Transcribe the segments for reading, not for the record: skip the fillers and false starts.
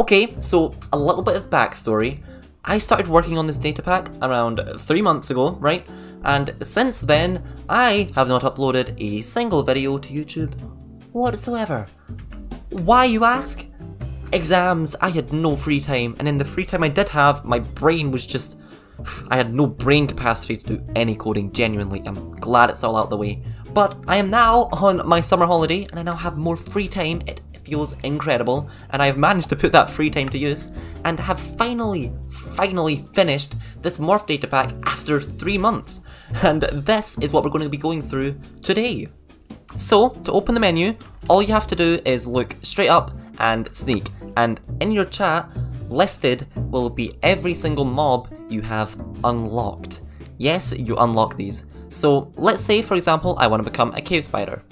Okay, so a little bit of backstory. I started working on this data pack around 3 months ago, right? And since then, I have not uploaded a single video to YouTube whatsoever. Why, you ask? Exams, I had no free time, and in the free time I did have, my brain was just... I had no brain capacity to do any coding, genuinely. I'm glad it's all out the way. But I am now on my summer holiday, and I now have more free time. It feels incredible, and I have managed to put that free time to use, and have finally finished this Morph data pack after 3 months. And this is what we're going to be going through today. So, to open the menu, all you have to do is look straight up and sneak, and in your chat, listed will be every single mob you have unlocked. Yes, you unlock these. So, let's say, for example, I want to become a cave spider.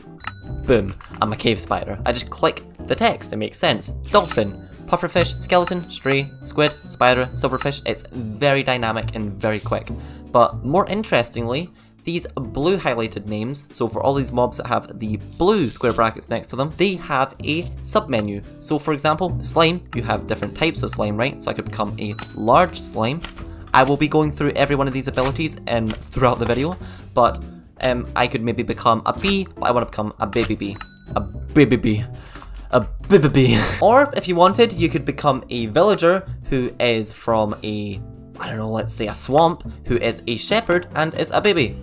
Boom, I'm a cave spider. I just click the text, it makes sense. Dolphin, pufferfish, skeleton, stray, squid, spider, silverfish. It's very dynamic and very quick. But more interestingly, these blue highlighted names, so for all these mobs that have the blue square brackets next to them, they have a submenu. So for example, slime, you have different types of slime, right? So I could become a large slime. I will be going through every one of these abilities throughout the video, but I could maybe become a bee, but I want to become a baby bee. A baby bee. A baby bee. Or if you wanted, you could become a villager who is from a, I don't know, let's say a swamp, who is a shepherd and is a baby.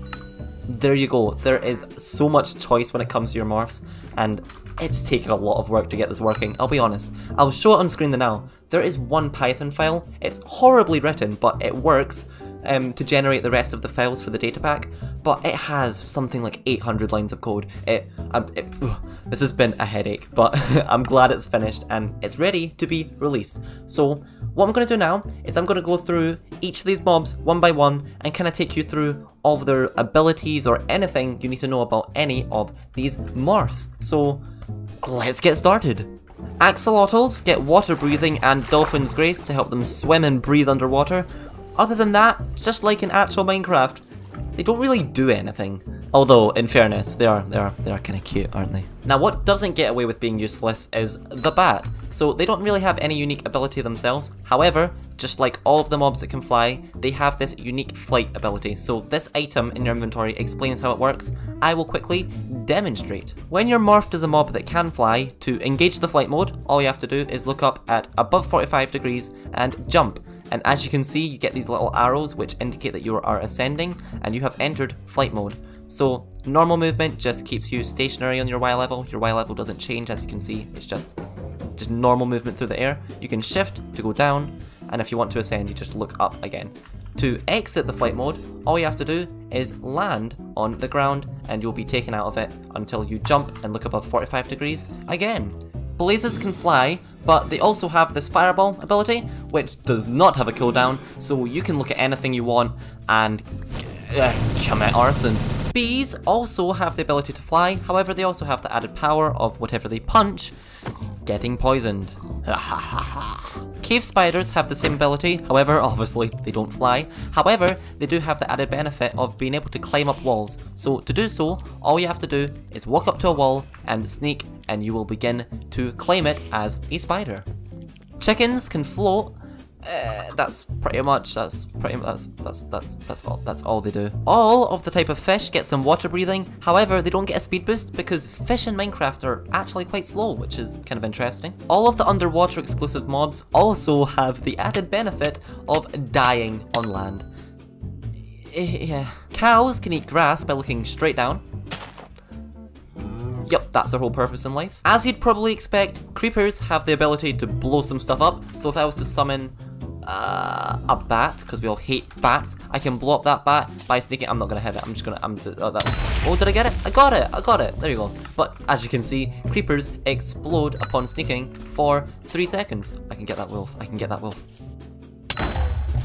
There you go. There is so much choice when it comes to your morphs, and it's taken a lot of work to get this working, I'll be honest. I'll show it on screen now. There is one Python file. It's horribly written, but it works to generate the rest of the files for the data pack, but it has something like 800 lines of code. This has been a headache, but I'm glad it's finished and it's ready to be released. So what I'm going to do now is I'm going to go through each of these mobs one by one and kind of take you through all of their abilities or anything you need to know about any of these morphs. So let's get started. Axolotls get water breathing and dolphin's grace to help them swim and breathe underwater. Other than that, just like in actual Minecraft, they don't really do anything. Although, in fairness, they are kind of cute, aren't they? Now, what doesn't get away with being useless is the bat. So they don't really have any unique ability themselves. However, just like all of the mobs that can fly, they have this unique flight ability. So this item in your inventory explains how it works. I will quickly demonstrate. When you're morphed as a mob that can fly, to engage the flight mode, all you have to do is look up at above 45 degrees and jump. And as you can see, you get these little arrows which indicate that you are ascending and you have entered flight mode. So normal movement just keeps you stationary on your Y level. Your Y level doesn't change, as you can see. It's just normal movement through the air. You can shift to go down, and if you want to ascend, you just look up again. To exit the flight mode, all you have to do is land on the ground and you'll be taken out of it until you jump and look above 45 degrees again. Blazes can fly, but they also have this fireball ability, which does not have a cooldown, so you can look at anything you want and commit arson. Bees also have the ability to fly, however they also have the added power of whatever they punch getting poisoned. Cave spiders have the same ability, however obviously they don't fly. However, they do have the added benefit of being able to climb up walls. So to do so, all you have to do is walk up to a wall and sneak, and you will begin to claim it as a spider. Chickens can float. That's all they do. All of the type of fish get some water breathing, however they don't get a speed boost because fish in Minecraft are actually quite slow, which is kind of interesting. All of the underwater exclusive mobs also have the added benefit of dying on land. Yeah. Cows can eat grass by looking straight down. Yep, that's their whole purpose in life. As you'd probably expect, creepers have the ability to blow some stuff up, so if I was to summon a bat, because we all hate bats, I can blow up that bat by sneaking. I'm not gonna hit it. Oh, did I get it? I got it. There you go. But as you can see, creepers explode upon sneaking for 3 seconds. I can get that wolf.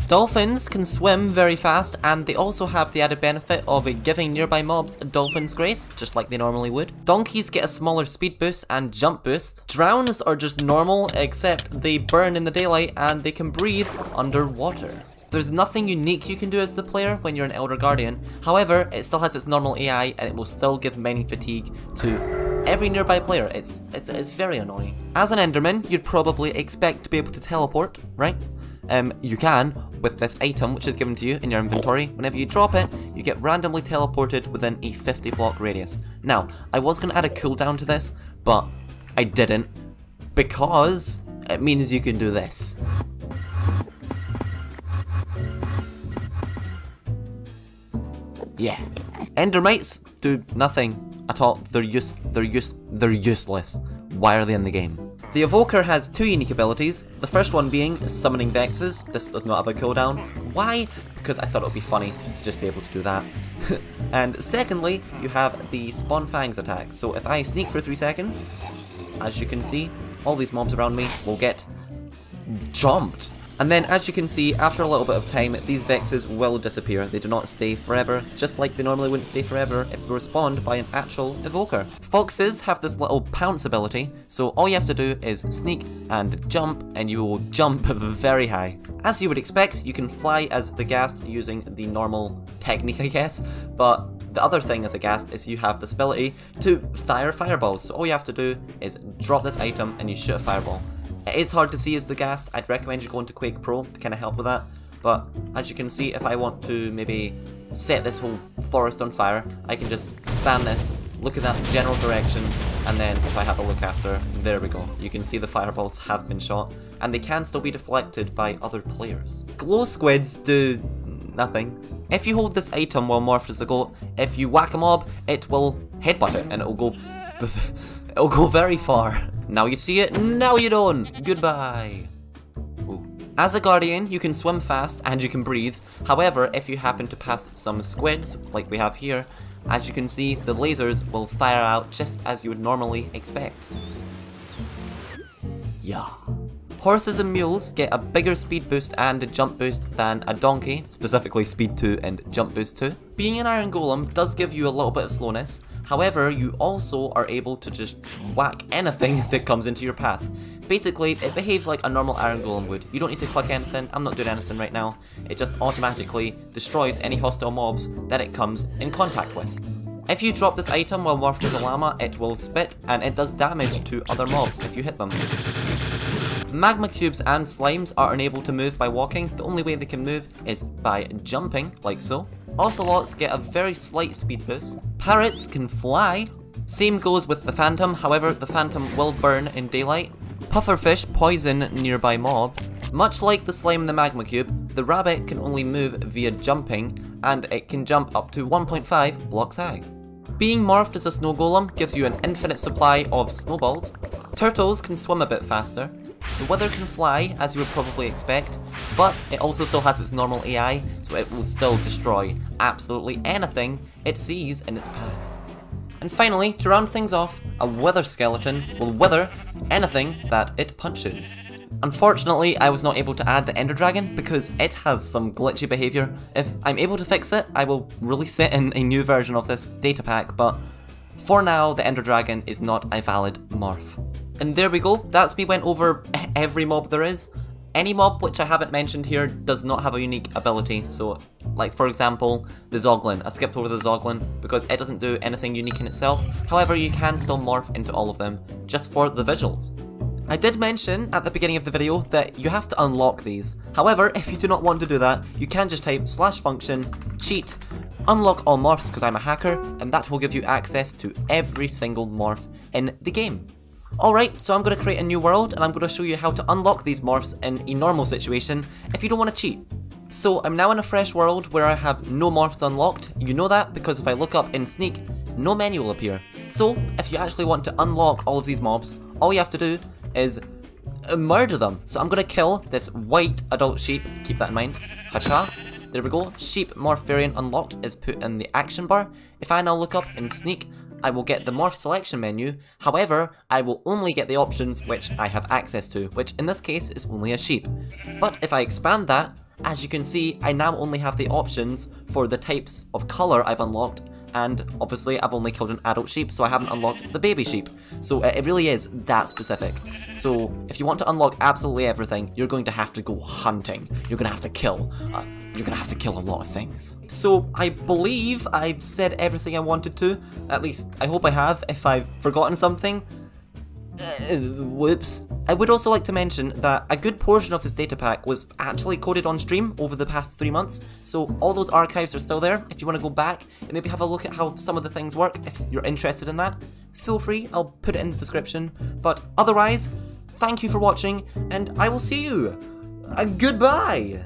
Dolphins can swim very fast, and they also have the added benefit of giving nearby mobs dolphin's grace, just like they normally would. Donkeys get a smaller speed boost and jump boost. Drowns are just normal, except they burn in the daylight and they can breathe underwater. There's nothing unique you can do as the player when you're an Elder Guardian. However, it still has its normal AI and it will still give many fatigue to every nearby player. It's very annoying. As an Enderman, you'd probably expect to be able to teleport, right? You can with this item which is given to you in your inventory. Whenever you drop it, you get randomly teleported within a 50 block radius. Now, I was going to add a cooldown to this, but I didn't, because it means you can do this. Yeah. Endermites do nothing at all. They're useless. Why are they in the game? The Evoker has two unique abilities, the first one being summoning Vexes. This does not have a cooldown. Why? Because I thought it would be funny to just be able to do that. And secondly, you have the Spawn Fangs attack. So if I sneak for 3 seconds, as you can see, all these mobs around me will get jumped. And then, as you can see, after a little bit of time, these Vexes will disappear. They do not stay forever, just like they normally wouldn't stay forever if they were spawned by an actual Evoker. Foxes have this little pounce ability, so all you have to do is sneak and jump, and you will jump very high. As you would expect, you can fly as the Ghast using the normal technique, I guess, but the other thing as a Ghast is you have this ability to fire fireballs. So all you have to do is drop this item and you shoot a fireball. It is hard to see as the Ghast. I'd recommend you go into Quake Pro to kind of help with that. But as you can see, if I want to maybe set this whole forest on fire, I can just spam this, look at that general direction, and then if I have a look after, there we go. You can see the fireballs have been shot, and they can still be deflected by other players. Glow squids do nothing. If you hold this item while morphed as a goat, if you whack a mob, it will headbutt it, and it'll go very far. Now you see it, now you don't. Goodbye. Ooh. As a guardian, you can swim fast and you can breathe. However, if you happen to pass some squids, like we have here, as you can see, the lasers will fire out just as you would normally expect. Yeah. Horses and mules get a bigger speed boost and a jump boost than a donkey, specifically speed 2 and jump boost 2. Being an iron golem does give you a little bit of slowness. However, you also are able to just whack anything that comes into your path. Basically, it behaves like a normal iron golem would. You don't need to click anything. I'm not doing anything right now. It just automatically destroys any hostile mobs that it comes in contact with. If you drop this item while morphed as a llama, it will spit, and it does damage to other mobs if you hit them. Magma cubes and slimes are unable to move by walking. The only way they can move is by jumping, like so. Ocelots get a very slight speed boost. Parrots can fly. Same goes with the phantom, however the phantom will burn in daylight. Pufferfish poison nearby mobs. Much like the slime and the magma cube, the rabbit can only move via jumping, and it can jump up to 1.5 blocks high. Being morphed as a snow golem gives you an infinite supply of snowballs. Turtles can swim a bit faster. The wither can fly, as you would probably expect, but it also still has its normal AI, so it will still destroy absolutely anything it sees in its path. And finally, to round things off, a wither skeleton will wither anything that it punches. Unfortunately, I was not able to add the ender dragon because it has some glitchy behaviour. If I'm able to fix it, I will release it in a new version of this data pack, but for now, the ender dragon is not a valid morph. And there we go, that's me went over every mob there is. Any mob which I haven't mentioned here does not have a unique ability, so like for example, the Zoglin. I skipped over the Zoglin because it doesn't do anything unique in itself. However, you can still morph into all of them, just for the visuals. I did mention at the beginning of the video that you have to unlock these. However, if you do not want to do that, you can just type /function cheat unlock all morphs because I'm a hacker, and that will give you access to every single morph in the game. Alright, so I'm going to create a new world and I'm going to show you how to unlock these morphs in a normal situation if you don't want to cheat. So I'm now in a fresh world where I have no morphs unlocked. You know that because if I look up in Sneak, no menu will appear. So if you actually want to unlock all of these mobs, all you have to do is murder them. So I'm going to kill this white adult sheep, keep that in mind. Hacha. There we go, sheep morph variant unlocked is put in the action bar. If I now look up in Sneak, I will get the morph selection menu. However, I will only get the options which I have access to, which in this case is only a sheep. But if I expand that, as you can see, I now only have the options for the types of colour I've unlocked, and obviously I've only killed an adult sheep, so I haven't unlocked the baby sheep. So it really is that specific. So if you want to unlock absolutely everything, you're going to have to go hunting. You're going to have to kill you're gonna have to kill a lot of things. So I believe I've said everything I wanted to. At least, I hope I have. If I've forgotten something, whoops. I would also like to mention that a good portion of this data pack was actually coded on stream over the past 3 months, so all those archives are still there. If you want to go back and maybe have a look at how some of the things work, if you're interested in that, feel free, I'll put it in the description. But otherwise, thank you for watching, and I will see you. Goodbye!